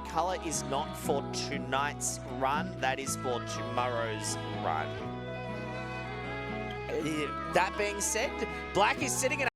color is not for tonight's run, that is for tomorrow's run. That being said, Black is sitting in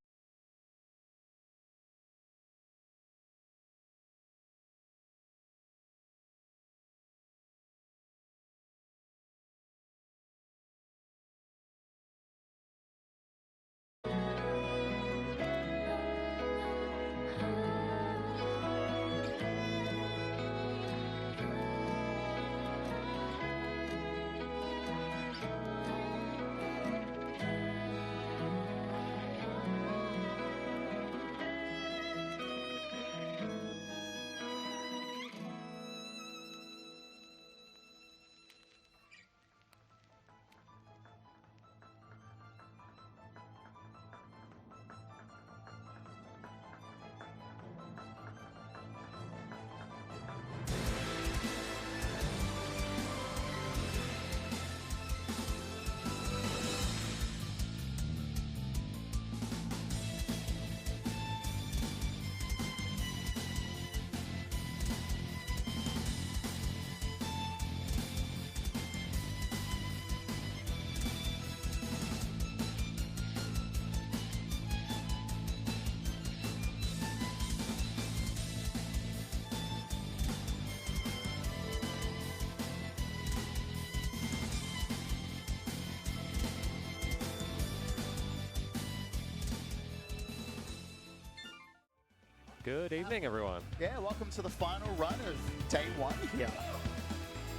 Good evening, everyone. Yeah, welcome to the final run of day one here.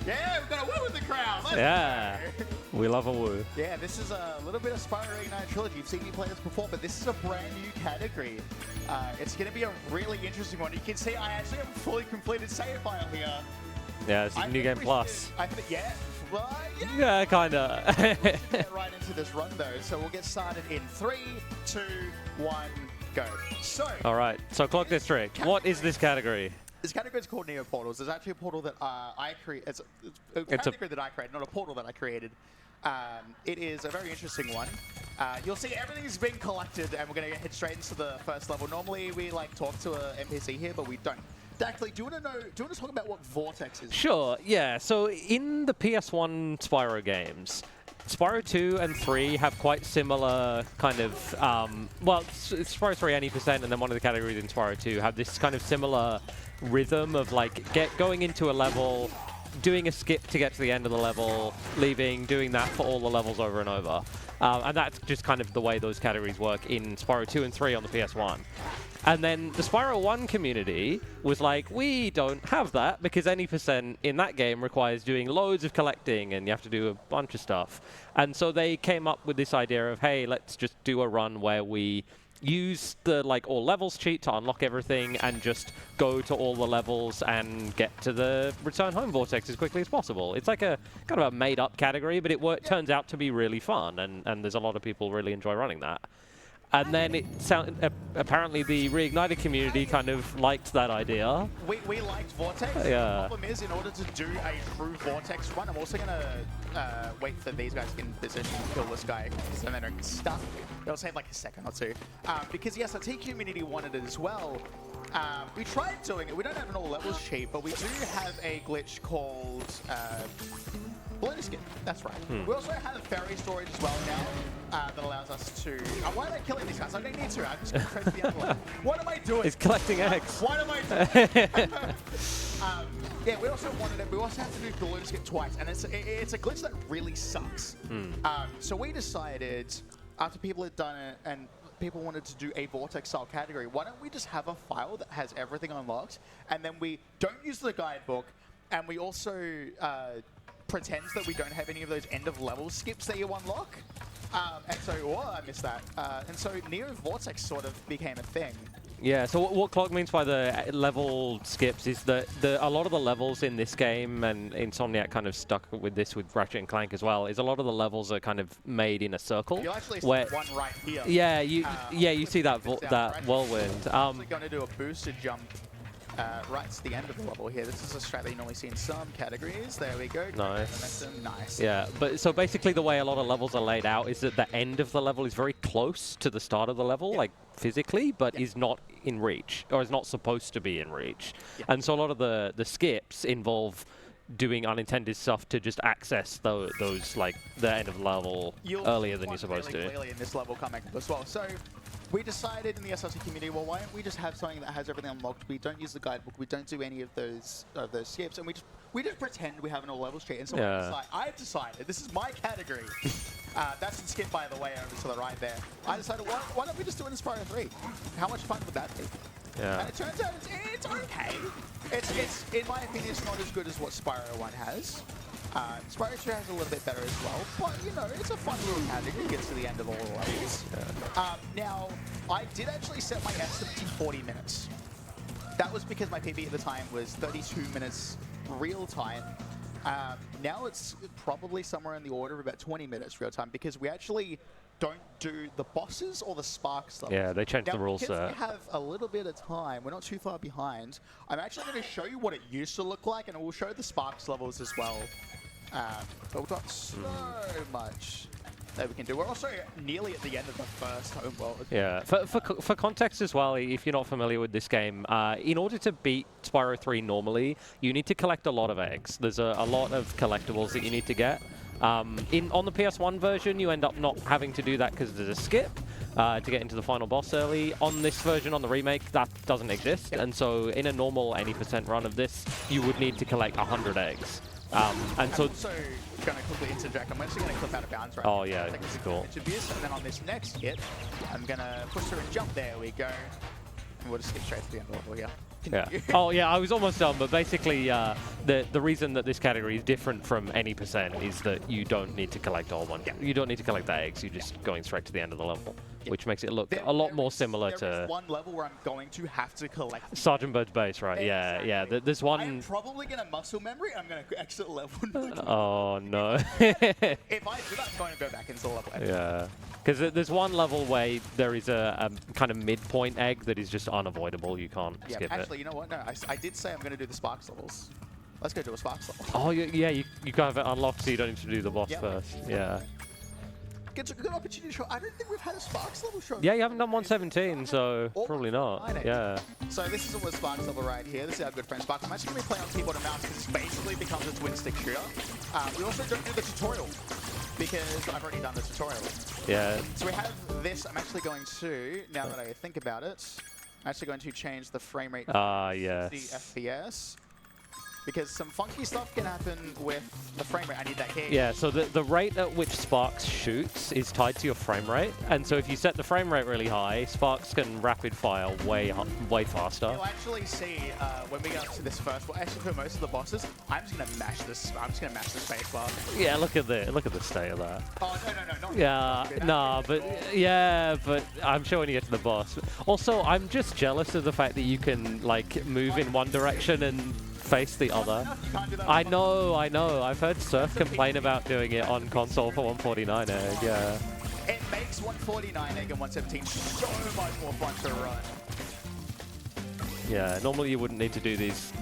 Yeah, we've got a woo in the crowd. Let's go. We love a woo. Yeah, this is a little bit of Spyro Reignited Trilogy. You've seen me play this before, but this is a brand new category. It's going to be a really interesting one. You can see I actually have a fully completed save file here. Yeah, it's New Game Plus. Yeah, yeah, kind of. Get right into this run, though. So we'll get started in 3, 2, 1, go. So, all right, so Clockdistrict, what is this category? This category is called Neo Portals. There's actually a portal that I created. It's a category that I created, not a portal that I created. It is a very interesting one. You'll see everything's been collected, and we're going to head straight into the first level. Normally, we like talk to an NPC here, but we don't. Dackley, do you want to talk about what Vortex is? Sure, yeah. So in the PS1 Spyro games, Spyro 2 and 3 have quite similar kind of, well, Spyro 3 any percent, and then one of the categories in Spyro 2 have this kind of similar rhythm of like going into a level, doing a skip to get to the end of the level, leaving, doing that for all the levels over and over. And that's just kind of the way those categories work in Spyro 2 and 3 on the PS1. And then the Spyro 1 community was like, we don't have that because any percent in that game requires doing loads of collecting and you have to do a bunch of stuff. And so they came up with this idea of, hey, let's just do a run where we use the like all levels cheat to unlock everything and just go to all the levels and get to the return home vortex as quickly as possible. It's like a kind of a made up category, but it turns out to be really fun, and there's a lot of people really enjoy running that. And then apparently the Reignited community kind of liked that idea. We liked Vortex. Yeah. The problem is, in order to do a true Vortex run, I'm also going to wait for these guys to get in position to kill this guy, and then they're stuck. It'll save like a second or two. Because yes, the T community wanted it as well. We tried doing it. We don't have an all levels cheat, but we do have a glitch called balloon skin. That's right. We also have a fairy storage as well now that allows us to. Why am I killing these guys? I don't need to. I'm just going to press the envelope. What am I doing? It's collecting eggs. What am I doing? Yeah, we also wanted it. We also have to do balloon skin twice, and it's a glitch that really sucks. So we decided, after people had done it and people wanted to do a Vortex style category, why don't we just have a file that has everything unlocked, and then we don't use the guidebook, and we also pretends that we don't have any of those end of level skips that you unlock. And so, I missed that. And so Neo Vortex sort of became a thing. Yeah, so what Clock means by the level skips is that a lot of the levels in this game, and Insomniac kind of stuck with this with Ratchet and Clank as well, is a lot of the levels are kind of made in a circle. You actually see one right here. Yeah, you see that whirlwind. I'm actually going to do a boosted jump right to the end of the level here. This is a strat that you normally see in some categories. There we go. Nice. Nice. Yeah, but so basically the way a lot of levels are laid out is that the end of the level is very close to the start of the level, like physically, but is not in reach, or is not supposed to be in reach. And so a lot of the skips involve doing unintended stuff to just access those like the end of level earlier than you're supposed to. Clearly in this level coming up as well. So we decided in the SRC community, well, why don't we just have something that has everything unlocked? We don't use the guidebook. We don't do any of those skips, and we just pretend we have an all level street. And so I've decided, this is my category. That's the skip, by the way, over to the right there. I decided, why don't we just do it in Spyro 3? How much fun would that be? Yeah. And it turns out it's okay. It's in my opinion, it's not as good as what Spyro 1 has. Spyro 2 has a little bit better as well, but you know, it's a fun little category. It gets to the end of all the levels. Yeah. Now, I did actually set my estimate to 40 minutes. That was because my PB at the time was 32 minutes real time. Now it's probably somewhere in the order of about 20 minutes real time, because we actually don't do the bosses or the sparks levels. Yeah, they changed the rules because there. we have a little bit of time, we're not too far behind, I'm actually going to show you what it used to look like, and we'll show the sparks levels as well. But we've got so much that we can do. We're also nearly at the end of the first home world. Yeah, for context as well, if you're not familiar with this game, in order to beat Spyro 3 normally, you need to collect a lot of eggs. There's a lot of collectibles that you need to get. On the PS1 version, you end up not having to do that because there's a skip to get into the final boss early. On this version, on the remake, that doesn't exist. Yep. And so in a normal 80% run of this, you would need to collect 100 eggs. And so... I'm also going to quickly interject. I'm actually going to clip out of bounds right now. Oh, now. yeah, that's cool. And then on this next hit, I'm going to push through and jump. There we go. And we'll just skip straight to the end of the level here. Yeah. Oh yeah, I was almost done, but basically the reason that this category is different from any percent is that you don't need to collect all one. Yeah. You don't need to collect the eggs. You're just going straight to the end of the level, which makes it look a lot more similar to. There is one level where I'm going to have to collect. Sergeant Bird's base, right? Exactly. Yeah. There's one. I'm probably gonna muscle memory. I'm gonna exit level. Oh no. If I do that, I'm going to go back into the level. Yeah. Because there's one level where there is a kind of midpoint egg that is just unavoidable. You can't skip it. Actually, you know what? No, I did say I'm going to do the Sparks levels. Let's go do a Sparks level. Oh, yeah, you kind of have it unlocked, so you don't need to do the boss first. Yeah. It's a good opportunity to show. I don't think we've had a Sparks level show. Yeah, you haven't done 117, so probably not. Yeah. So this is a Sparks level right here. This is our good friend Sparks. I'm actually going to be playing on keyboard and mouse because this basically becomes a twin stick shooter. We also don't do the tutorial because I've already done the tutorial. Yeah. So we have this. I'm actually going to, now that I think about it, I'm actually going to change the frame rate to yes. 60 FPS. Because some funky stuff can happen with the frame rate. I need that here. Yeah, so the rate at which Sparks shoots is tied to your frame rate. And so if you set the frame rate really high, Sparks can rapid fire way faster. You'll actually see when we get up to this first, well, actually for most of the bosses, I'm just gonna mash this. I'm just gonna mash the space bar. Yeah, look at the state of that. Oh no, not yeah, nah, but I'm sure when you get to the boss. Also, I'm just jealous of the fact that you can like move in one direction and face the other. I know. I've heard Surf complain about doing it on console for 149 egg, yeah. It makes 149 egg and 117 so much more fun to run. Yeah, normally you wouldn't need to do these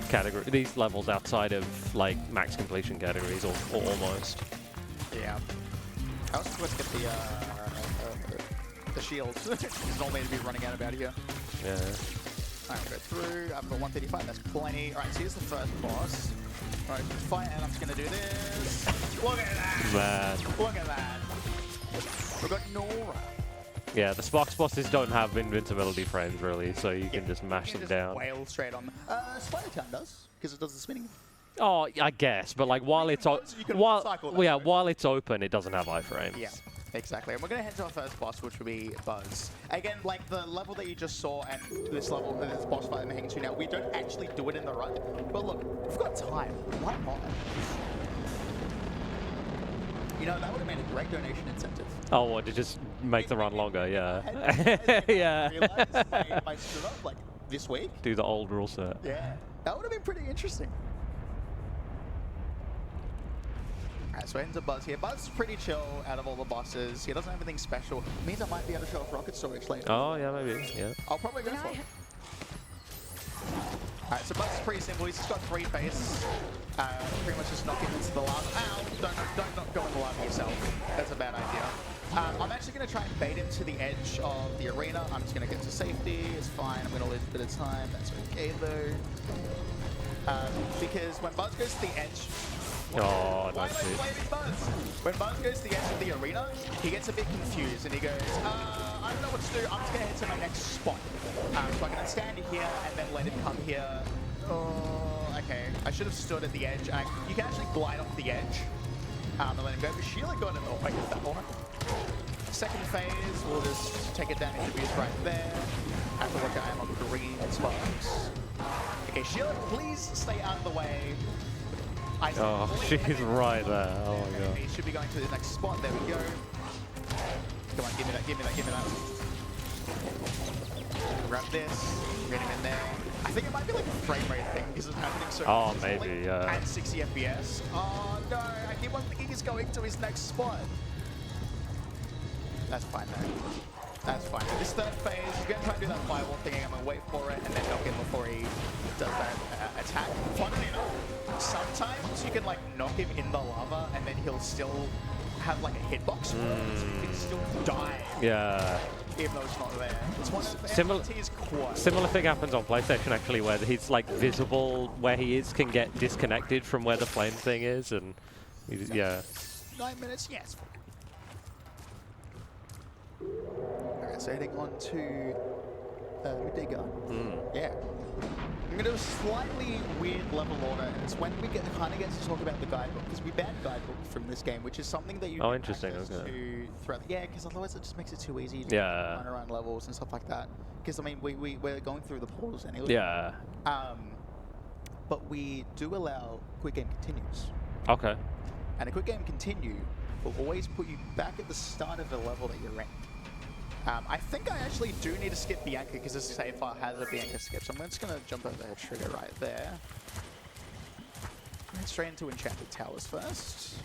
levels outside of like max completion categories or almost. Yeah. I was supposed to get the shields. It's normally to be running out about here. Yeah. Alright, go through. I've got 135, that's plenty. Alright, so here's the first boss. Alright, fight, and I'm just gonna do this. Look at that! Man. Look at that! We've got Nora. Yeah, the Sparks bosses don't have invincibility frames really, so you can just mash them down. Wail straight on. Spyro Town does, because it does the spinning. Oh, I guess, but like while it's while it's open, it doesn't have iframes. Yeah. Exactly, and we're going to head to our first boss, which will be Buzz. Again, like the level that you just saw and this level, this boss fight I'm heading to now, we don't actually do it in the run. But look, we've got time. Why not? You know, that would have made a great donation incentive. Oh, what, to just make the run longer, yeah. Yeah. I stood up like this week. Do the old rule set. Yeah, that would have been pretty interesting. Alright, so we're into Buzz here. Buzz is pretty chill out of all the bosses. He doesn't have anything special. It means I might be able to show off rocket storage later. Oh, yeah, maybe, yeah. I'll probably go for it. Alright, so Buzz is pretty simple. He's just got 3 face. Pretty much just knock him into the lava. Ow! Don't go in the lava yourself. That's a bad idea. I'm actually going to try and bait him to the edge of the arena. I'm just going to get to safety. It's fine. I'm going to lose a bit of time. That's okay, though. Because when Buzz goes to the edge... Oh, why am I blaming Buzz? When Buzz goes to the edge of the arena, he gets a bit confused and he goes, I don't know what to do. I'm just going to head to my next spot. So I'm going to stand here and then let him come here. Oh, okay. I should have stood at the edge. You can actually glide off the edge. And let him go. But Sheila got in the way of that one. Second phase, we'll just take it down into views right there. Have to look at him on green sparks. Okay, Sheila, please stay out of the way. Oh, she's right there. Oh my god. He should be going to the next spot. There we go. Come on, give me that, give me that, give me that. Grab this, get him in there. I think it might be like a frame rate thing because it's happening so consistently. Maybe, yeah. At 60 FPS. Oh no, I keep on thinking he's going to his next spot. That's fine though. That's fine. This third phase, he's going to try and do that firewall thing. I'm going to wait for it and then knock him before he does that attack. Funnily enough, sometimes you can like knock him in the lava and then he'll still have like a hitbox for it, so you can still die. Yeah. Even though it's not there. It's one of the similar thing happens on PlayStation actually, where he's like visible where he is can get disconnected from where the flame thing is, and yeah. 9 minutes, yes. Alright, so heading on to Digger. Yeah. I'm going to do a slightly weird level order, and it's when we kind of get to talk about the guidebook, because we banned guidebook from this game, which is something that you can interesting. To throughout. Yeah, because otherwise it just makes it too easy to run around levels and stuff like that. Because I mean, we're going through the portals anyway. Yeah. But we do allow quick game continues. Okay. And a quick game continue will always put you back at the start of the level that you're in. I think I actually do need to skip Bianca because this save file has a Bianca skip, so I'm just going to jump over the trigger right there. Head straight into Enchanted Towers first.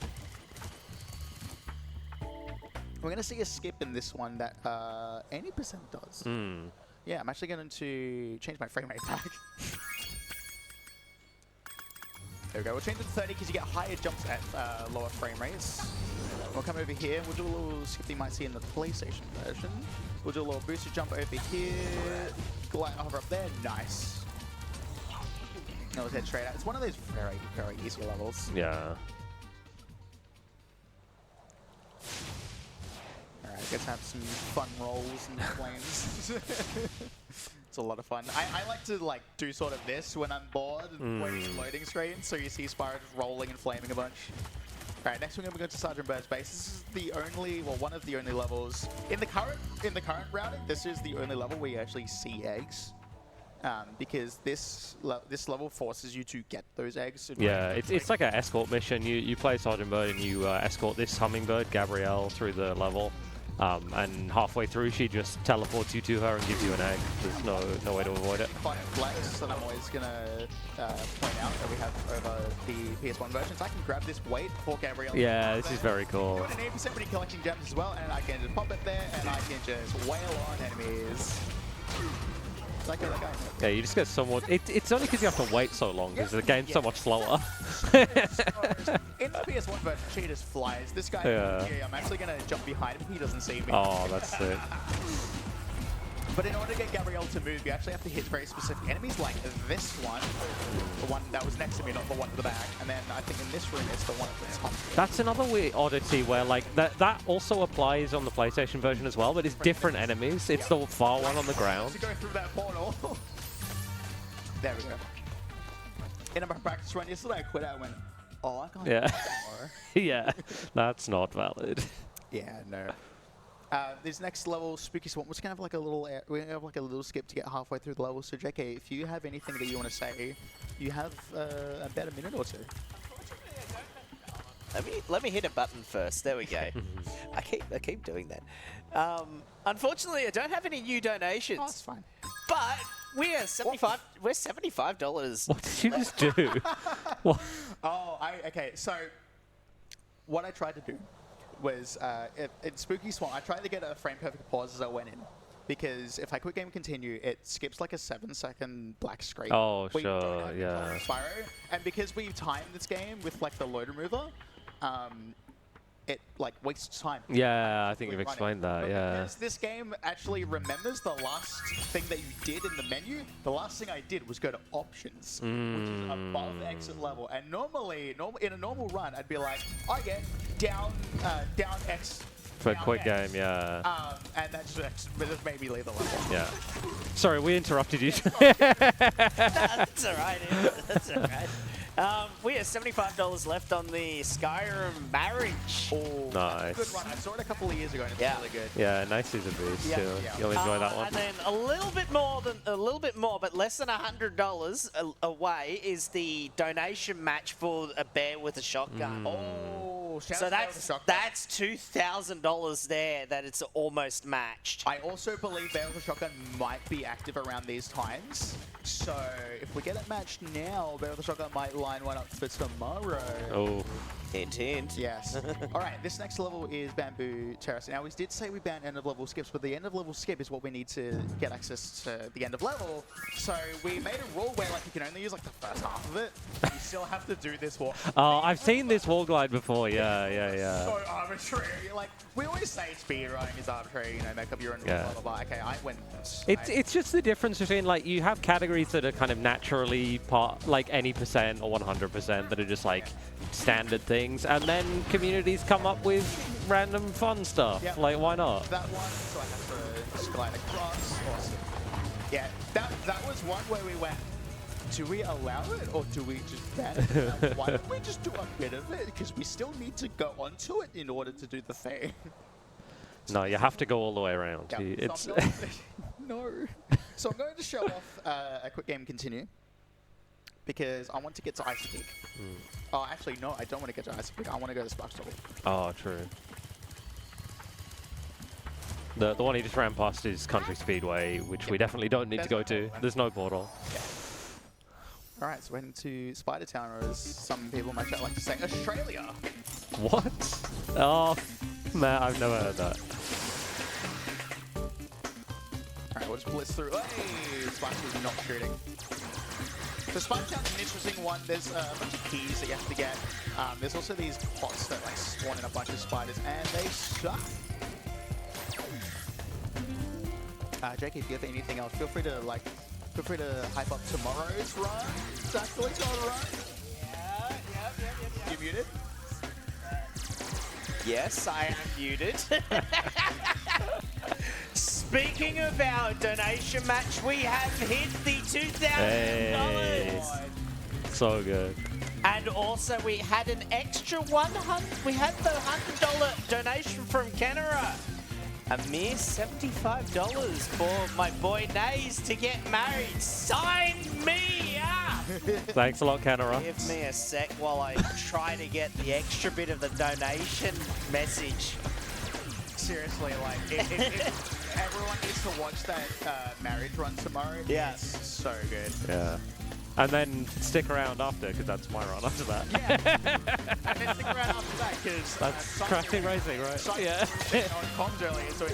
We're going to see a skip in this one that 80% does. Yeah, I'm actually going to change my frame rate back. There we go. We'll change it to 30 because you get higher jumps at lower frame rates. We'll come over here. We'll do a little skip you might see in the PlayStation version. We'll do a little booster jump over here. Glide hover up there. Nice. No, let's head straight out. It's one of those very, very easy levels. Yeah. Alright, get to have some fun rolls and flames. It's a lot of fun. I like to like do sort of this when I'm bored and waiting for loading screens, so you see Spyro just rolling and flaming a bunch. Alright, next we're going to go to Sergeant Bird's base. This is the only, well, one of the only levels in the current routing. This is the only level where you actually see eggs, because this level forces you to get those eggs. Yeah, it's like an escort mission. You play Sergeant Bird and you escort this hummingbird Gabrielle through the level. And halfway through, she just teleports you to her and gives you an egg. There's no way to avoid it. Quite a flex that I'm always going to point out that we have over the PS1 version. So I can grab this weight for Gabrielle. Yeah, this is very cool. You can do an 80% when you're collecting gems as well, and I can just pop it there, and I can just wail on enemies. Like that guy. Yeah, you just get somewhat. It's only because you have to wait so long because the game's so much slower. In the PS1 version, she just flies. This guy, here, I'm actually going to jump behind him. He doesn't see me. Oh, that's it. But in order to get Gabrielle to move, you actually have to hit very specific enemies, like this one, the one that was next to me, not the one at the back. And then I think in this room, it's the one at the top. That's another weird oddity where, like, that also applies on the PlayStation version as well, but it's different enemies. It's the far one on the ground. To go through that portal. There we go. In my practice run yesterday, I quit out and went, oh, I can't do that anymore. Yeah, that's not valid. Yeah, no. This next level, Spooky Swamp, we're just gonna have like a little, skip to get halfway through the level. So JK, if you have anything that you want to say, you have about a minute or two. Let me hit a button first. There we go. I keep doing that. Unfortunately, I don't have any new donations. Oh, that's fine. But we are $75. We're $75. What did you just do? What? Oh, okay. So what I tried to do was in Spooky Swamp, I tried to get a frame perfect pause as I went in, because if I quick game continue, it skips like a 7-second black screen. Oh, sure, yeah. Spyro, and because we timed this game with like the load remover, it like wastes time. Yeah, I think you've explained that, yeah. Because this game actually remembers the last thing that you did in the menu. The last thing I did was go to options, which is above exit level. And normally, in a normal run, I'd be like, I get down X. For a quick game, yeah. And that just made me leave the level. Yeah. Sorry, we interrupted you. That's all right. That's all right. We have $75 left on the Skyrim Marriage. Oh, Nice. good run. I saw it a couple of years ago and it's really good. Yeah, nice is a boost too. Yeah. You'll enjoy that one. And then a little bit more, but less than $100 away is the donation match for a bear with a shotgun. Oh, so that's $2,000 there that it's almost matched. I also believe Bear with a Shotgun might be active around these times. So if we get it matched now, Bear with a Shotgun might line one up for tomorrow. Oh. Hint, hint. Yes. All right, this next level is Bamboo Terrace. Now, we did say we banned end-of-level skips, but the end-of-level skip is what we need to get access to the end of level. So we made a rule where like you can only use like the first half of it. You still have to do this walk. Oh, I've seen this wall glide before. Yeah. So arbitrary. Like, we always say speedrunning is arbitrary, you know, make up your own rules, blah, blah, blah. Okay, I went... It's just the difference between, like, you have categories that are kind of naturally like any percent or 100% that are just like standard things, and then communities come up with random fun stuff. Yep. Like, why not? That one, so I have to just glide across. Awesome. Yeah, that was one where we went, do we allow it or do we just ban it? Why don't we just do a bit of it? Because we still need to go onto it in order to do the thing. No, you have to go all the way around. Yeah, It's no. So I'm going to show off a quick game continue because I want to get to Icy Peak. Oh, actually, no, I don't want to get to Icy Peak. I want to go to Sparks Double. Oh, true. The one he just ran past is Country Speedway, which we definitely don't need to go to. There's no portal. Yeah. All right, so we're heading to Spider Town, or as some people might like to say, Australia. What? Oh, man, I've never heard that. All right, we'll just blitz through. Hey, Splash is not shooting. So Spider Town's an interesting one. There's a bunch of keys that you have to get. There's also these pots that like spawn in a bunch of spiders, and they suck. Jake, if you have anything else, feel free to hype up tomorrow's run. It's actually got a run. Yeah. You muted? Yes, I am muted. Speaking of our donation match, we have hit the $2,000. Hey. So good. And also we had an extra 100. We had the $100 donation from Kenora. A mere $75 for my boy Nays to get married. Sign me up! Thanks a lot, Kenora. Give me a sec while I try to get the extra bit of the donation message. Seriously, like, everyone needs to watch that marriage run tomorrow. Yeah. It's so good. Yeah. And then stick around after, because that's my run after that. Yeah. And then stick around after that, because... That's Crafting Racing, right? Yeah. On comms earlier, so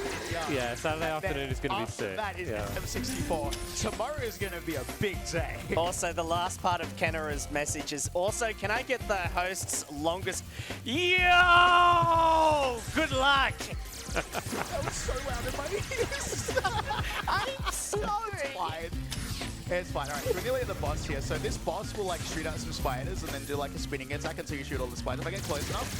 Yeah, Saturday afternoon is going to be sick. That is M64. Tomorrow is going to be a big day. Also, the last part of Kenora's message is also, can I get the host's longest... Yo! Good luck! That was so loud in my ears. I'm sorry. It's fine. It's fine. All right, so we're nearly at the boss here. So this boss will like shoot out some spiders and then do like a spinning attack until you shoot all the spiders. If I get close enough.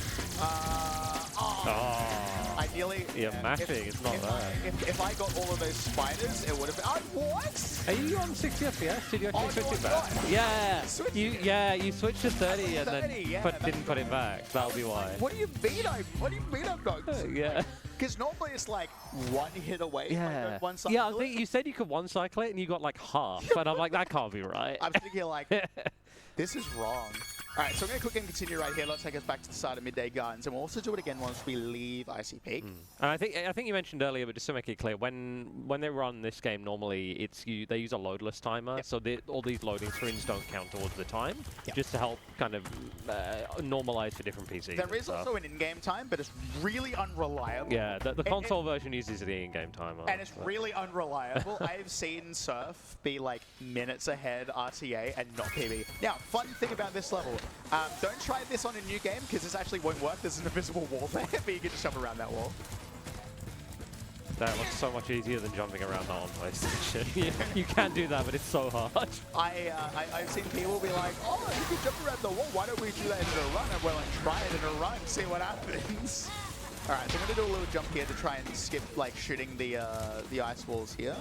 Ideally. You're mashing. It's not that. If I got all of those spiders, it would have been... what? Are you on 60 FPS? Did you actually switch it back? not. Yeah. You switched to 30 and 30, then yeah, didn't put it back. That'll be why. What do you mean I'm not? Yeah. Because normally it's like one hit away. Yeah. One cycle. Yeah, I think you said you could one cycle it and you got like half. And I'm like, that can't be right. I'm thinking like, this is wrong. All right, so I'm going to quick and continue right here. Let's take us back to the start of Midday Gardens, and we'll also do it again once we leave Icy Peak. And I think you mentioned earlier, but just to make it clear, when they run this game, normally they use a loadless timer, so all these loading screens don't count towards the time, just to help kind of normalize for different PCs. There is also an in-game time, but it's really unreliable. Yeah, the console version uses the in-game timer. And it's really unreliable. I've seen Surf be like minutes ahead RTA and not PB. Now, fun thing about this level, Don't try this on a new game because this actually won't work. There's an invisible wall there, but you can just jump around that wall. That looks so much easier than jumping around that on PlayStation. You can do that, but it's so hard. I've seen people be like, oh, you can jump around the wall. Why don't we do that in a run? And we're like, try it in a run, see what happens. All right, so I'm going to do a little jump here to try and skip like shooting the ice walls here.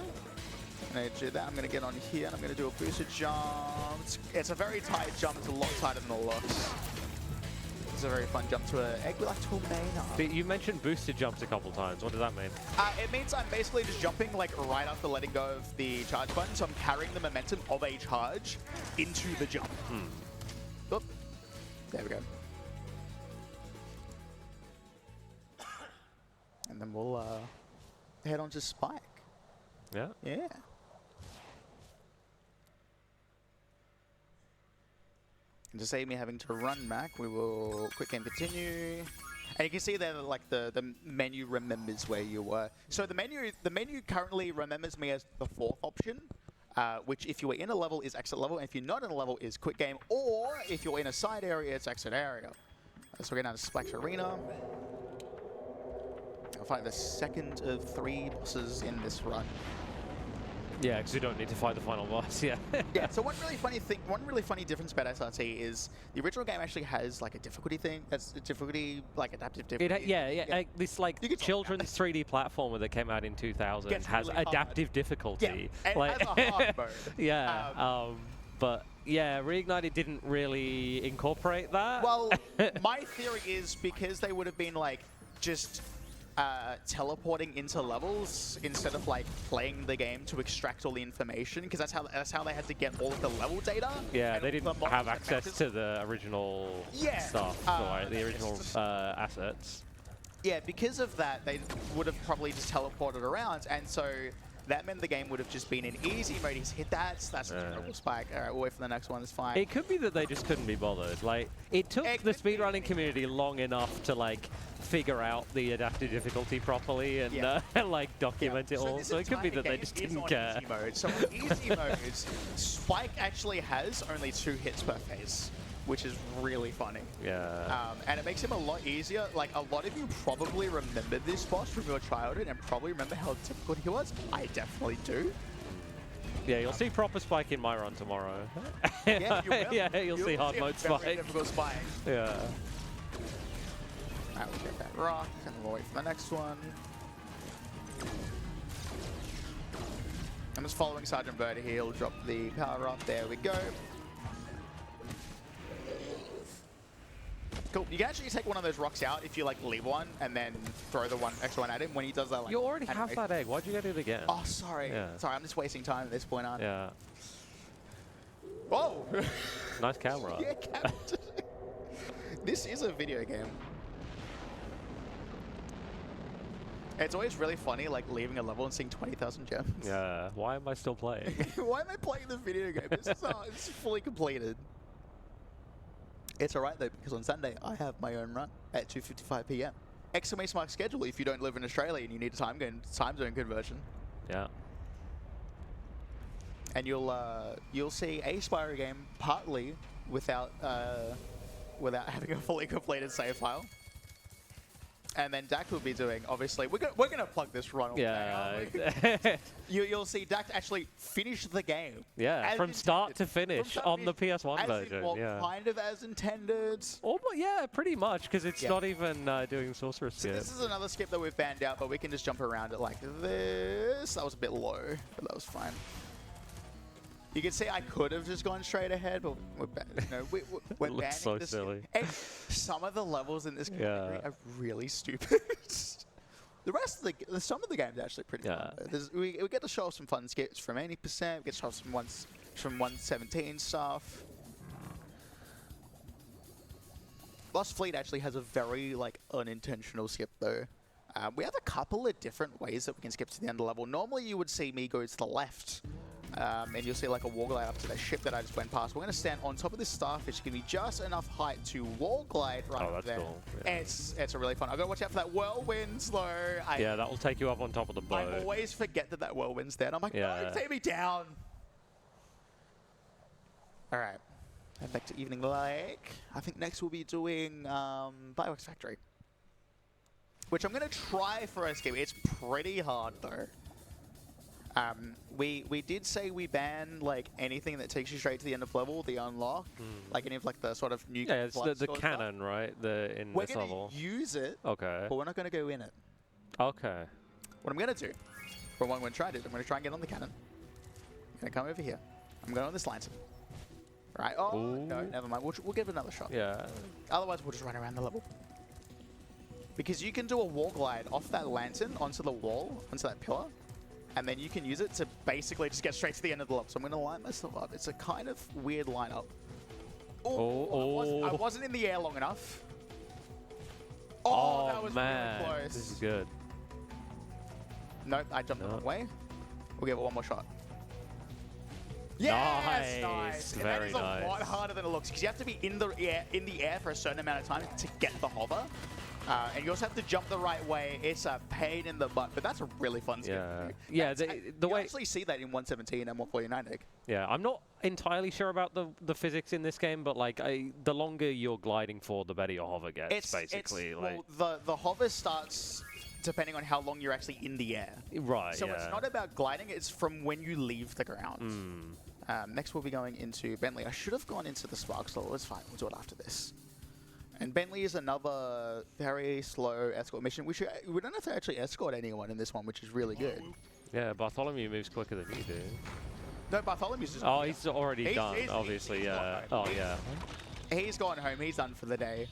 I'm going to do that. I'm going to get on here and I'm going to do a boosted jump. It's a very tight jump. It's a lot tighter than it looks. It's a very fun jump to an egg with like tornado. But you mentioned boosted jumps a couple times. What does that mean? It means I'm basically just jumping like right after letting go of the charge button. So I'm carrying the momentum of a charge into the jump. Oop. There we go. And then we'll head on to Spike. Yeah. Yeah. And to save me having to run back, we will quick game continue. And you can see there like the menu remembers where you were. So the menu currently remembers me as the 4th option, which if you were in a level is exit level, and if you're not in a level is quick game, or if you're in a side area, it's exit area. So we're going down to Splash Arena. I'll fight the 2nd of 3 bosses in this run. Yeah, because you don't need to fight the final boss. Yeah. Yeah. So one really funny difference about SRT is the original game actually has like a difficulty thing. That's a difficulty, like adaptive difficulty. This like children's 3D platformer that came out in 2000 has really adaptive difficulty. Yeah, and like, has a hard mode. Yeah. But yeah, Reignited didn't really incorporate that. Well, my theory is because they would have been like just teleporting into levels instead of like playing the game to extract all the information, because that's how they had to get all of the level data. Yeah, they didn't have access to the original stuff, the original assets. Yeah, because of that, they would have probably just teleported around, and so that meant the game would have just been in easy mode. He's hit that. That's a terrible Spike. All right, we'll wait for the next one. It's fine. It could be that they just couldn't be bothered. Like, it took the speedrunning community long enough to like figure out the adaptive difficulty properly and like document it all. So it could be that they just didn't care. Easy mode. So in easy mode, Spike actually has only 2 hits per phase, which is really funny. Yeah. And it makes him a lot easier. Like, a lot of you probably remember this boss from your childhood and probably remember how difficult he was. I definitely do. Yeah, you'll see proper Spike in my run tomorrow. Yeah, you will. Yeah, you'll see hard mode Spike. Difficult Spike. Yeah. Alright, we'll get that rock, and we'll wait for the next one. I'm just following Sergeant Bird here. He'll drop the power up. There we go. Cool. You can actually take one of those rocks out if you like leave one and then throw the extra one at him when he does that. Like, you already have that egg. Why'd you get it again? Oh, sorry. Yeah. Sorry, I'm just wasting time at this point, aren't I? Yeah. Whoa! Nice camera. Yeah, Captain. This is a video game. It's always really funny, like, leaving a level and seeing 20,000 gems. Yeah. Why am I still playing? Why am I playing the video game? This is it's fully completed. It's alright though, because on Sunday I have my own run at 2:55 PM. Exclamation mark schedule if you don't live in Australia and you need a time zone conversion. Yeah. And you'll see a Spyro game partly without having a fully completed save file. And then Dak will be doing, obviously, we're gonna plug this run all day, aren't we? You'll see Dak actually finish the game. Yeah, from start to finish on the PS1 version. Yeah. Kind of as intended. Yeah, pretty much, because it's not even doing sorcerer skip. So this is another skip that we've banned out, but we can just jump around it like this. That was a bit low, but that was fine. You can see I could have just gone straight ahead, but we're banning so this. silly. And some of the levels in this category are really stupid. The rest of some of the games are actually pretty fun. We get to show off some fun skips from 80%. We get to show off some 117 stuff. Lost Fleet actually has a very unintentional skip though. We have a couple of different ways that we can skip to the end of the level. Normally you would see me go to the left. And you'll see like a wall glide up to the ship that I just went past. We're going to stand on top of this starfish, give me just enough height to wall glide right up there. Cool. Yeah. And it's a really fun. I've got to watch out for that whirlwind slow. Yeah, that will take you up on top of the boat. I always forget that whirlwind's there. And I'm like, no, take me down. All right. And back to Evening Lake. I think next we'll be doing Fireworks Factory. Which I'm going to try for us game. It's pretty hard though. We did say we ban like anything that takes you straight to the end of level, the unlock, like any of like the sort of new. Yeah, it's the cannon, stuff. Right? In we're this level. We're gonna use it. Okay. But we're not gonna go in it. Okay. What I'm gonna do, for what I'm gonna try to do, I'm gonna try and get on the cannon. I'm gonna come over here. I'm going on this lantern. Right. Oh no, never mind. We'll give it another shot. Yeah. Otherwise, we'll just run around the level. Because you can do a wall glide off that lantern onto the wall, onto that pillar. And then you can use it to basically just get straight to the end of the level. So I'm going to line myself up. It's a kind of weird lineup. I wasn't in the air long enough. Oh, that was man. really close. This is good. Nope, I jumped the wrong way. We'll give it one more shot. Yes, nice. Very that is nice. a lot harder than it looks because you have to be in the air for a certain amount of time to get the hover. And you also have to jump the right way. It's a pain in the butt, but that's a really fun skill. Yeah, the way you actually see that in 117 and 149. Yeah, I'm not entirely sure about the physics in this game, but like the longer you're gliding for, the better your hover gets. Basically, well, the hover starts depending on how long you're actually in the air. Right. So it's not about gliding; it's from when you leave the ground. Next, we'll be going into Bentley. I should have gone into the Sparks level. It's fine. We'll do it after this. And Bentley is another very slow escort mission. We don't have to actually escort anyone in this one, which is really good. Yeah, Bartholomew moves quicker than you do. No, Bartholomew's just... Oh, he's already done, obviously, yeah. Oh, yeah. He's gone home. He's done for the day.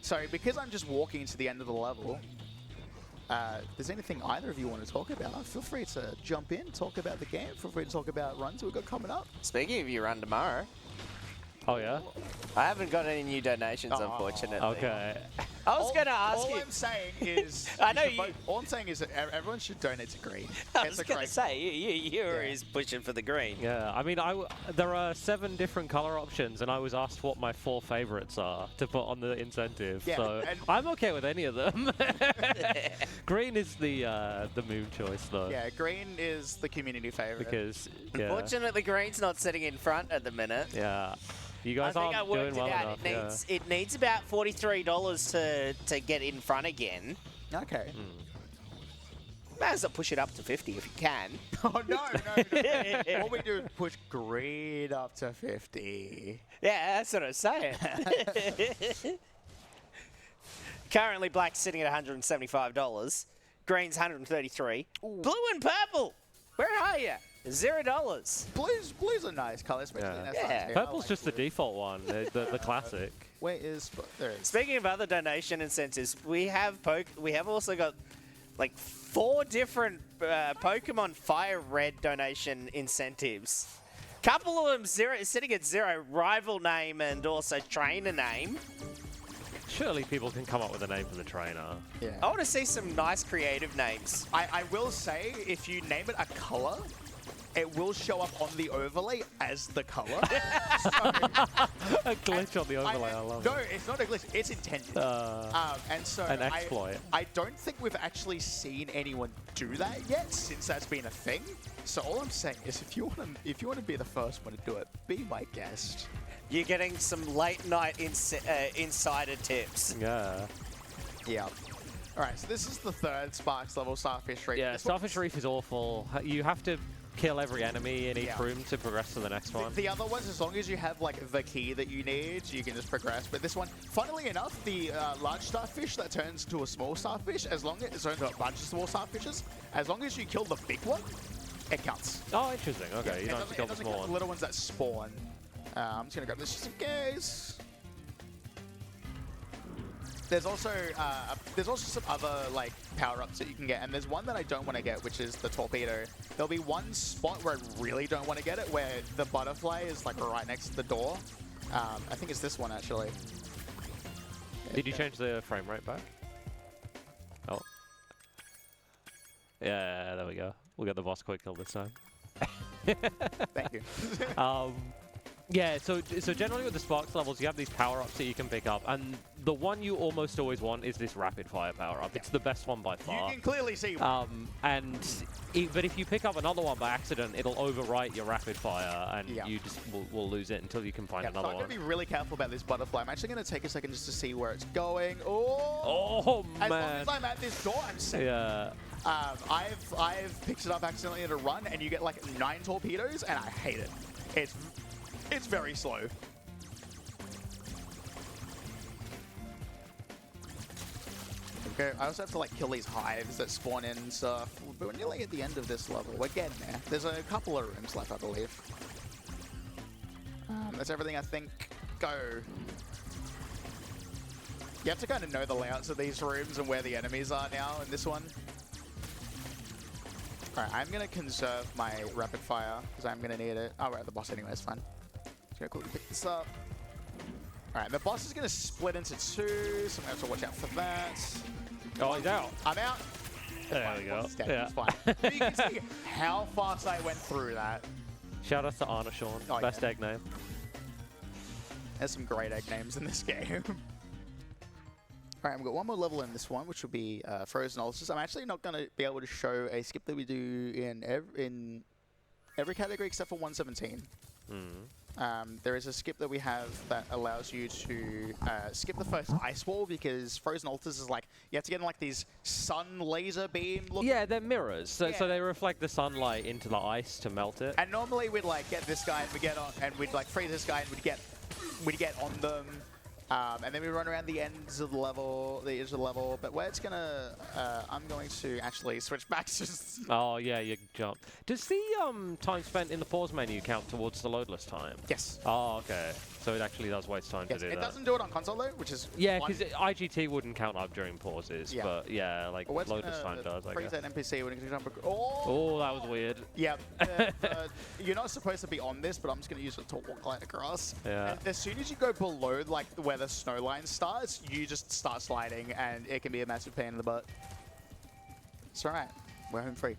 So, because I'm just walking to the end of the level, if there's anything either of you want to talk about, feel free to jump in, talk about the game. Feel free to talk about runs we've got coming up. Speaking of your run tomorrow... Oh, yeah? I haven't got any new donations, unfortunately. Okay. I was going to ask you. All I'm saying is... I know you... All I'm saying is that everyone should donate to Green. I was going to say, you're always pushing for the green. Yeah, I mean, there are 7 different color options, and I was asked what my 4 favorites are to put on the incentive. Yeah, so I'm okay with any of them. Green is the moon choice, though. Yeah, green is the community favorite. Because, unfortunately, green's not sitting in front at the minute. Yeah. You guys aren't doing well enough. It needs about $43 to get in front again. Okay. Might as well push it up to 50 if you can. Oh, no. What we do is push green up to 50. Yeah, that's what I was saying. Currently, black's sitting at $175. Green's $133. Ooh. Blue and purple, where are you? $0. Blue's a nice color, especially in yeah. Purple's just the default one, the classic. Where is... There it is. Speaking of other donation incentives, we have also got like 4 different Pokemon Fire Red donation incentives. Couple of them sitting at 0, rival name and also trainer name. Surely people can come up with a name for the trainer. Yeah. I want to see some nice creative names. I will say, if you name it a color, it will show up on the overlay as the color. A glitch on the overlay, I love it. No, it's not a glitch. It's intended. And so an exploit. I don't think we've actually seen anyone do that yet since that's been a thing. So all I'm saying is, if you want to be the first one to do it, be my guest. You're getting some late night insider tips. Yeah. Yeah. All right, so this is the 3rd Sparks level, Starfish Reef. Yeah, Starfish Reef is awful. You have to kill every enemy in each room to progress to the next one. The other ones, as long as you have like the key that you need, you can just progress. But this one, funnily enough, the large starfish that turns to a small starfish, as long as it turns to a bunch of small starfishes, as long as you kill the big one, it counts. Oh, interesting. Okay, you don't have to kill the small one. The little ones that spawn. I'm just gonna grab this just in case. There's also some other like power-ups that you can get, and there's one that I don't want to get, which is the torpedo. There'll be one spot where I really don't want to get it, where the butterfly is like right next to the door. I think it's this one actually. Did you change the frame rate back? Oh. Yeah, there we go. We'll get the boss quick kill this time. Thank you. Yeah, so generally with the Sparks levels, you have these power-ups that you can pick up, and the one you almost always want is this rapid-fire power-up. It's the best one by far. You can clearly see one. But if you pick up another one by accident, it'll overwrite your rapid-fire, and you just will lose it until you can find another one. So I'm going to be really careful about this butterfly. I'm actually going to take a second just to see where it's going. Oh, man. As long as I'm at this door, I'm safe. Yeah. I've picked it up accidentally at a run, and you get like 9 torpedoes, and I hate it. It's very slow. Okay, I also have to like kill these hives that spawn in and stuff. But we're nearly at the end of this level. We're getting there. There's a couple of rooms left, I believe. That's everything, I think. Go. You have to kind of know the layouts of these rooms and where the enemies are now in this one. Alright, I'm going to conserve my rapid fire because I'm going to need it. Oh, we're at the boss anyway, it's fine. Just going to quickly pick this up. Alright, the boss is going to split into 2, so I'm going to have to watch out for that. Oh, he's out. I'm out. There we go. Dead. Yeah. It's fine. You can see how fast I went through that. Shout out to Anna Sean. Oh, Best egg name. There's some great egg names in this game. Alright, we've got one more level in this one, which will be Frozen Ulcers. I'm actually not going to be able to show a skip that we do in every category except for 117. There is a skip that we have that allows you to skip the first ice wall because Frozen Altars is like, you have to get in like these sun laser beam looking. Yeah, they're mirrors, so they reflect the sunlight into the ice to melt it. And normally we'd like get this guy and we get on, and we'd like freeze this guy and we'd get on them. And then we run around the ends of the level, but where it's gonna, I'm going to actually switch back to just... Oh, yeah, you jump. Does the time spent in the pause menu count towards the loadless time? Yes. Oh, okay. So it actually does waste time to do that. It doesn't do it on console though, which is yeah, because IGT wouldn't count up during pauses, but yeah, like well, loadless time does, I freeze guess. that NPC when it jump. Oh, that was weird. Yeah, you're not supposed to be on this, but I'm just going to use it to walk right across. Yeah. And as soon as you go below like where the snow line starts, you just start sliding, and it can be a massive pain in the butt. It's alright. We're home free.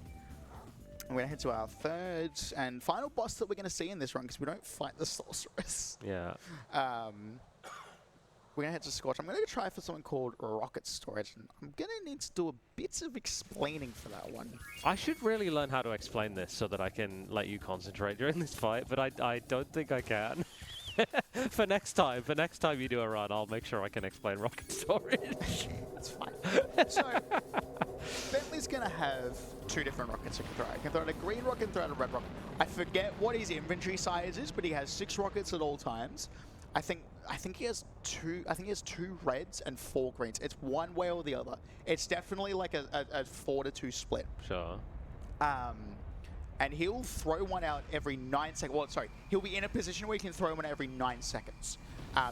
I'm going to head to our third and final boss that we're going to see in this run because we don't fight the sorceress. Yeah. We're going to head to Scorch. I'm going to try for something called Rocket Storage. And I'm going to need to do a bit of explaining for that one. I should really learn how to explain this so that I can let you concentrate during this fight, but I don't think I can. For next time you do a run, I'll make sure I can explain Rocket Storage. That's fine. So, Bentley's going to have 2 different rockets he can throw. He can throw out a green rocket and throw out a red rocket. I forget what his inventory size is, but he has 6 rockets at all times. I think he has 2 reds and 4 greens. It's one way or the other. It's definitely like a 4-to-2 split. Sure. And he'll throw one out every 9 seconds. Well, sorry, he'll be in a position where he can throw one every 9 seconds.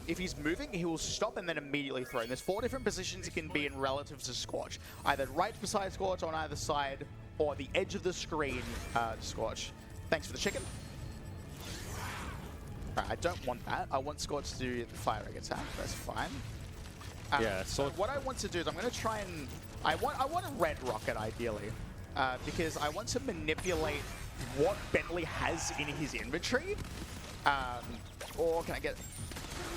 If he's moving, he will stop and then immediately throw. And there's 4 different positions he can be in relative to Scorch. Either right beside Scorch on either side, or the edge of the screen to Scorch. Thanks for the chicken. Right, I don't want that. I want Scorch to do the fire egg attack. That's fine. Yeah. So what I want to do is I'm going to try and... I want a red rocket, ideally. Because I want to manipulate what Bentley has in his inventory. Or can I get...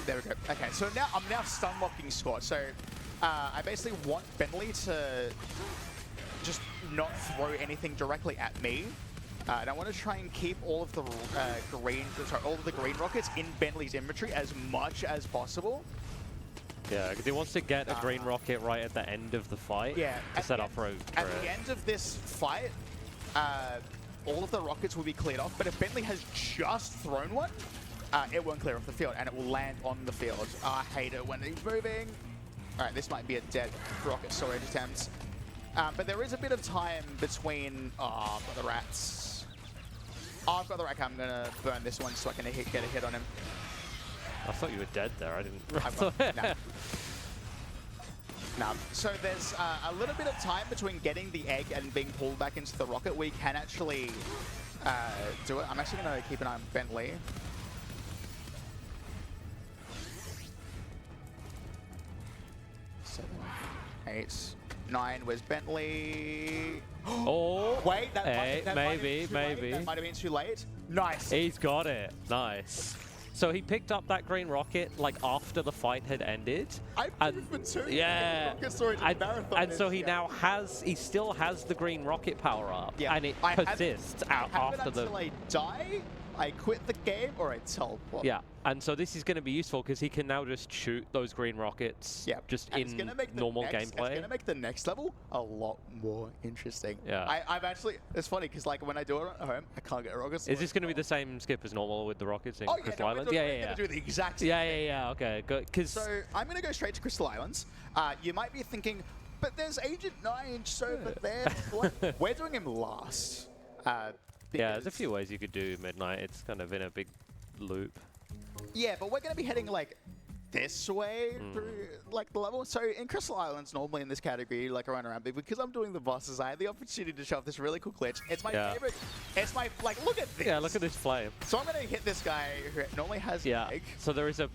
There we go. Okay, so now I'm stun locking Scorch. So I basically want Bentley to just not throw anything directly at me. And I want to try and keep all of the green rockets in Bentley's inventory as much as possible. Yeah, because he wants to get a green rocket right at the end of the fight to set up for At the end of this fight, all of the rockets will be cleared off, but if Bentley has just thrown one, it won't clear off the field, and it will land on the field. I hate it when he's moving. All right, this might be a dead rocket storage attempt. But there is a bit of time between... Oh, I've got the rats. Oh, I've got the rat. I'm going to burn this one so I can get a hit on him. I thought you were dead there. I didn't... No. So there's a little bit of time between getting the egg and being pulled back into the rocket. We can actually do it. I'm actually going to keep an eye on Bentley. Seven, 8, 9. Where's Bentley? Oh, wait, that maybe. might have been too late. Nice. He's got it. Nice. So he picked up that green rocket like after the fight had ended. I've proven too. Yeah. Rocket storage in Marathon and so he is, now he still has the green rocket power up. Yeah. And it I persists out after the. Until I die, I quit the game, or I teleport. Yeah, and so this is going to be useful because he can now just shoot those green rockets just and in normal gameplay. It's going to make the next level a lot more interesting. Yeah. I've actually, it's funny because like when I do it at home, I can't get rockets. Is this going to be the same skip as normal with the rockets in Crystal Islands? We're going to do the exact same thing. Yeah, okay, good. So I'm going to go straight to Crystal Islands. You might be thinking, but the's Agent 9 over there. We're doing him last. Yeah, there's a few ways you could do Midnight. It's kind of in a big loop. Yeah, but we're going to be heading like this way through like the level. So in Crystal Islands, normally in this category, like around, but because I'm doing the bosses, I had the opportunity to show off this really cool glitch. It's my favorite. It's my, like, look at this. Yeah, look at this flame. So I'm going to hit this guy who normally has an egg. So there is a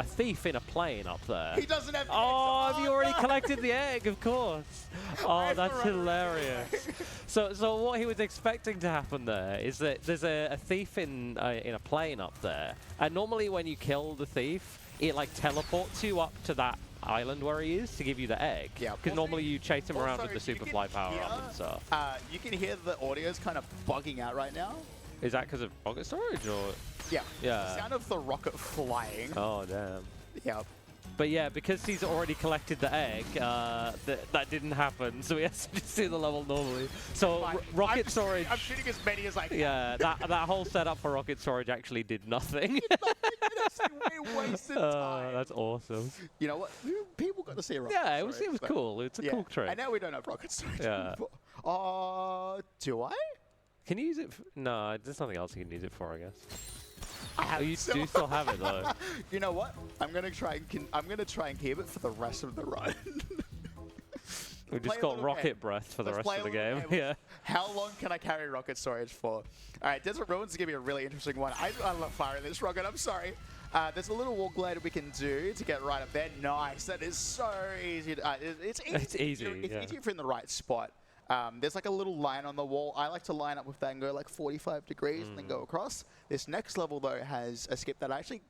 thief in a plane up there. He doesn't have the Oh, egg. have you already collected the egg? Of course. Oh, that's hilarious. So what he was expecting to happen there is that there's a thief in a plane up there, and normally when you kill the thief, it like teleports you up to that island where he is to give you the egg. Yeah. Because normally you chase him around with the super fly power up and stuff. You can hear the audio's kind of bugging out right now. Is that because of rocket storage or? Yeah. Yeah. The sound of the rocket flying. Oh damn. Yeah. But yeah, because he's already collected the egg, that didn't happen, so he has to just do the level normally. So rocket storage. I'm shooting as many as I can. Yeah, that whole setup for rocket storage actually did nothing. We wasted time. That's awesome. You know what? People got to see rocket Yeah, storage. it was cool. It's a cool trick. And now we don't have rocket storage. Yeah. Do I? Can you use it? No, there's nothing else you can use it for, I guess. You so do still have it though. You know what? I'm gonna try and keep it for the rest of the run. We just got rocket breath for the rest of the game. Yeah. How long can I carry rocket storage for? All right, Desert Ruins is gonna be a really interesting one. I love firing this rocket. I'm sorry. There's a little wall glider we can do to get right up there. Nice. That is so easy. It's easy. It's easy. It's easy if you're in the right spot. There's like a little line on the wall. I like to line up with that and go like 45 degrees and then go across. This next level, though, has a skip that I actually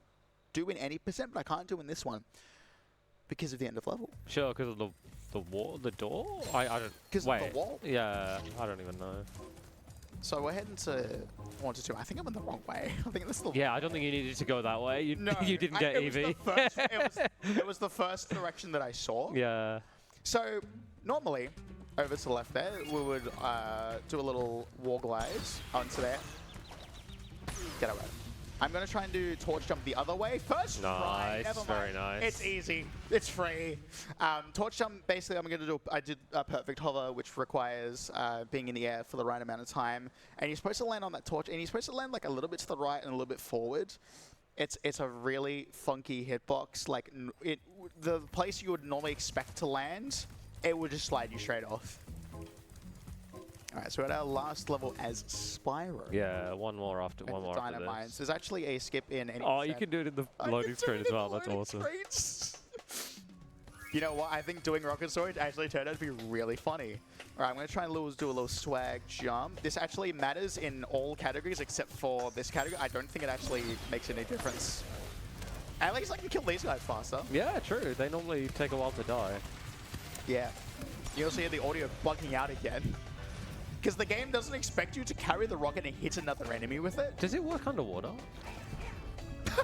do in any percent, but I can't do in this one because of the end of level. Sure, because of the wall, the door? I don't... Because of the wall? Yeah, I don't even know. So we're heading to 1 to 2. I think I'm in the wrong way. I think this is the Yeah, I don't think you needed to go that way. You didn't get EV. It was the first direction that I saw. Yeah. So normally, over to the left there, we would do a little wall glide onto there. Get away. I'm going to try and do torch jump the other way. First try. Nice, very nice. It's easy. It's free. Torch jump, basically, I'm going to do, I did a perfect hover, which requires being in the air for the right amount of time. And you're supposed to land on that torch, and you're supposed to land like a little bit to the right and a little bit forward. It's a really funky hitbox. Like, the place you would normally expect to land, it would just slide you straight off. Alright, so we're at our last level as Spyro. Yeah, one more after Dynamite. There's actually a skip in any Oh, you can do it in the loading screen as well. That's awesome. You know what? I think doing rocket storage actually turned out to be really funny. Alright, I'm going to try and do a little swag jump. This actually matters in all categories except for this category. I don't think it actually makes any difference. At least I can kill these guys faster. Yeah, true. They normally take a while to die. Yeah. You also hear the audio bugging out again. Because the game doesn't expect you to carry the rocket and hit another enemy with it. Does it work underwater?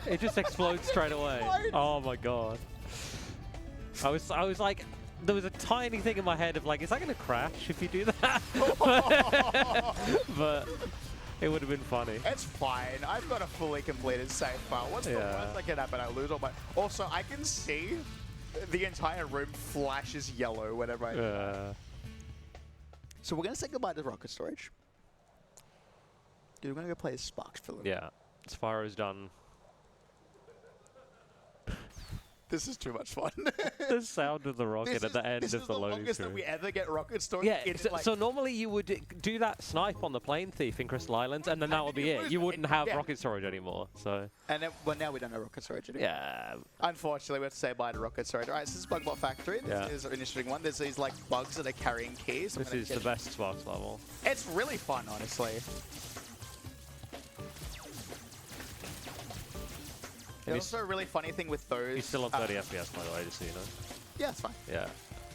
It just explodes straight away. What? Oh my god. I was like, there was a tiny thing in my head of like, is that going to crash if you do that? But it would have been funny. It's fine. I've got a fully completed save file. What's the worst that can happen? I lose all my... Also, I can see the entire room flashes yellow whenever I do that. So we're going to say goodbye to rocket storage. Dude, we're going to go play as Sparks for a little. Yeah. Spyro's done. This is too much fun. The sound of the rocket at the end of the loading screen. This is the longest that we ever get rocket storage. Yeah, so normally you would do that snipe on the plane thief in Crystal Islands, and then that would be it. You wouldn't have rocket storage anymore. So. And then, well, now we don't have rocket storage anymore. Yeah. Unfortunately, we have to say bye to rocket storage. All right, so this is Bugbot Factory. This is an interesting one. There's these like bugs that are carrying keys. This is the best Sparks level. It's really fun, honestly. also a really funny thing with those. He's still on 30 FPS, by the way, just so you know. Yeah, it's fine. Yeah.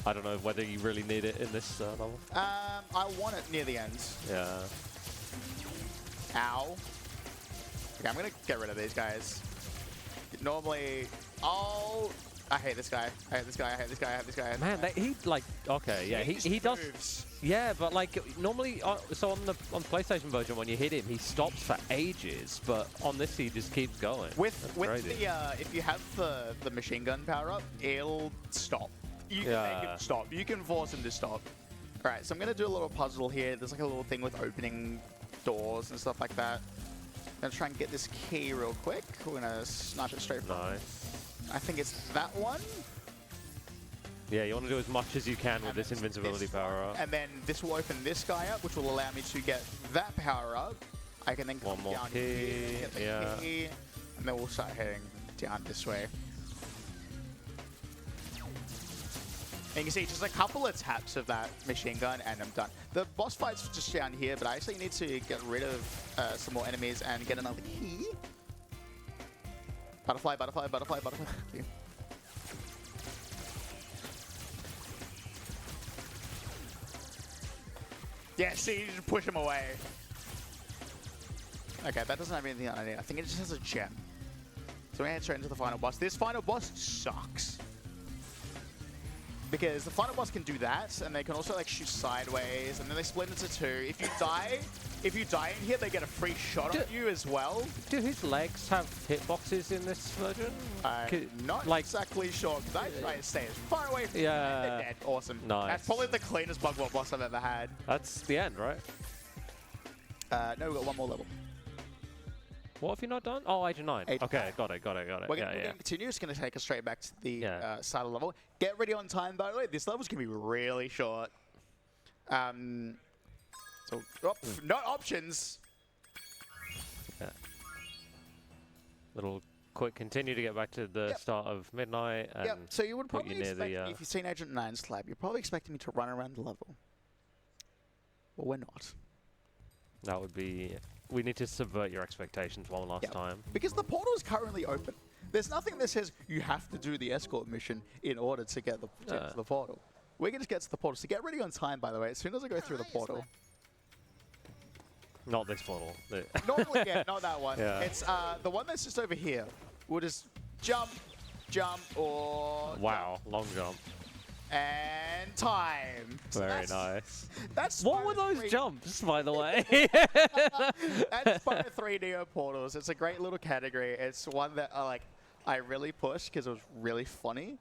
I don't know whether you really need it in this level. I want it near the end. Yeah. Ow. Okay, I'm gonna get rid of these guys. Normally, oh, I hate this guy. I hate this guy. I hate this guy. I hate this guy. Man, he like okay, yeah, he does. Moves. Yeah, but like normally, so on the PlayStation version, when you hit him, he stops for ages. But on this, he just keeps going. With crazy. the if you have the machine gun power up, it'll stop. You can make it stop. You can force him to stop. All right, so I'm gonna do a little puzzle here. There's like a little thing with opening doors and stuff like that. I'm gonna try and get this key real quick. We're gonna snipe it straight from. Nice. I think it's that one. Yeah, you want to do as much as you can with this invincibility power up. And then this will open this guy up, which will allow me to get that power up. I can then come down here, get the key, and then we'll start heading down this way. And you can see just a couple of taps of that machine gun and I'm done. The boss fight's just down here, but I actually need to get rid of some more enemies and get another key. Butterfly, butterfly, butterfly, butterfly. Yeah, see, you just push him away. Okay, that doesn't have anything on it. I think it just has a gem. So we head straight into the final boss. This final boss sucks. Because the final boss can do that, and they can also like shoot sideways, and then they split into two. If you die in here, they get a free shot on you as well. Do his legs have hitboxes in this version? I'm not exactly sure, because I try to stay as far away from them. They're dead. Awesome. Nice. That's probably the cleanest bug boss I've ever had. That's the end, right? No, we've got one more level. What have you not done? Oh, Agent 9. Agent Okay, 9. got it. We're going to continue. It's going to take us straight back to the start of the level. Get ready on time, by the way. This level's going to be really short. So, not options. Yeah. Little quick continue to get back to the start of midnight. And so you would probably you near expect the, me, if you've seen Agent 9's lab, you're probably expecting me to run around the level. Well, we're not. That would be... We need to subvert your expectations one last time. Because the portal is currently open. There's nothing that says you have to do the escort mission in order to get to the portal. We can just get to the portal. So get ready on time, by the way, as soon as I go through the portal. Not this portal. Normally, not that one. Yeah. It's the one that's just over here. We'll just jump, or... Wow, long jump. And time. So Very nice. That's what were those jumps, by the way? That's Spyro 3 Neo portals. It's a great little category. It's one that I really pushed because it was really funny.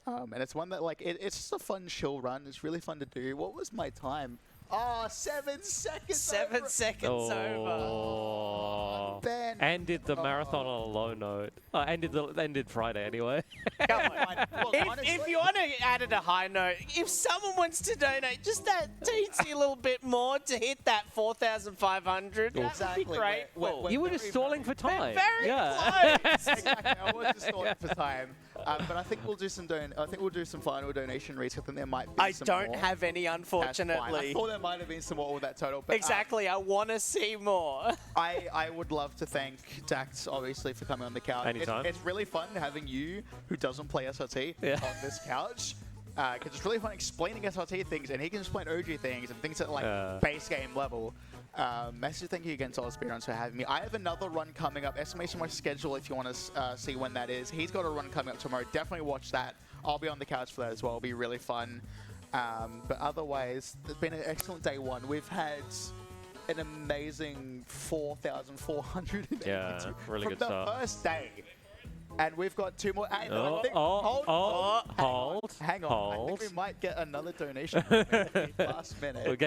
And it's one that it's just a fun chill run. It's really fun to do. What was my time? Oh, 7 seconds. 7 seconds over. Ben. Ended the marathon on a low note. Ended Friday anyway. Come on. If you want to add it a high note, if someone wants to donate just that teensy little bit more to hit that 4,500, that would be great. You were just stalling for time. Very close. Exactly. I was just stalling for time. But I think we'll do some final donation reads. I think there might be I some don't more. have any, unfortunately. I thought there might have been some more with that total. But, exactly. I want to see more. I would love to thank Dax, obviously, for coming on the couch. Anytime. It's really fun having you, who doesn't play SRT, on this couch. Because it's really fun explaining SRT things, and he can explain OG things and things at base game level. Massive thank you again to AusSpeedruns for having me. I have another run coming up. Estimation my schedule if you want to see when that is. He's got a run coming up tomorrow. Definitely watch that. I'll be on the couch for that as well. It'll be really fun. But otherwise, it's been an excellent day one. We've had an amazing 4,400 really good from stuff. the first day. And we've got 2 more. Hang on. Hold. Hang on. I think we might get another donation last minute. We're getting